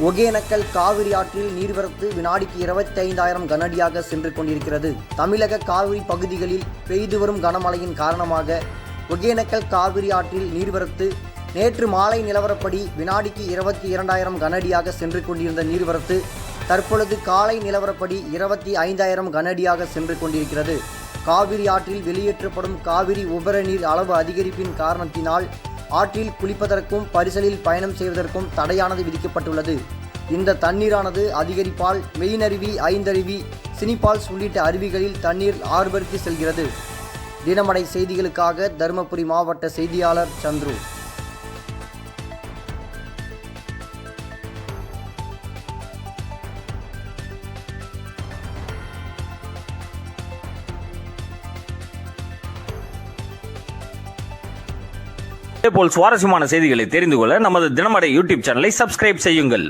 ஒகேனக்கல் காவிரி ஆற்றில் நீர்வரத்து வினாடிக்கு 25,000 கனஅடியாக சென்று கொண்டிருக்கிறது. தமிழக காவிரி பகுதிகளில் பெய்து வரும் கனமழையின் காரணமாக ஒகேனக்கல் காவிரி ஆற்றில் நீர்வரத்து நேற்று மாலை நிலவரப்படி வினாடிக்கு 22,000 கனஅடியாக சென்று கொண்டிருந்த நீர்வரத்து தற்பொழுது காலை நிலவரப்படி 25,000 கனஅடியாக சென்று கொண்டிருக்கிறது. காவிரி ஆற்றில் வெளியேற்றப்படும் காவிரி உபரி நீர் அளவு அதிகரிப்பின் காரணத்தினால் ஆற்றில் குளிப்பதற்கும் பரிசலில் பயணம் செய்வதற்கும் தடையானது விதிக்கப்பட்டுள்ளது. இந்த தண்ணீரானது அதிகரிப்பால் மெயினருவி, ஐந்தருவி, சினிபால்ஸ் உள்ளிட்ட அருவிகளில் தண்ணீர் ஆர்ப்பரித்து செல்கிறது. தினமடை செய்திகளுக்காக தருமபுரி மாவட்ட செய்தியாளர் சந்துரு. இதேபோல் சுவாரஸ்யமான செய்திகளை தெரிந்து கொள்ள நமது தினமடை யூடியூப் சேனலை சப்ஸ்கிரைப் செய்யுங்கள்.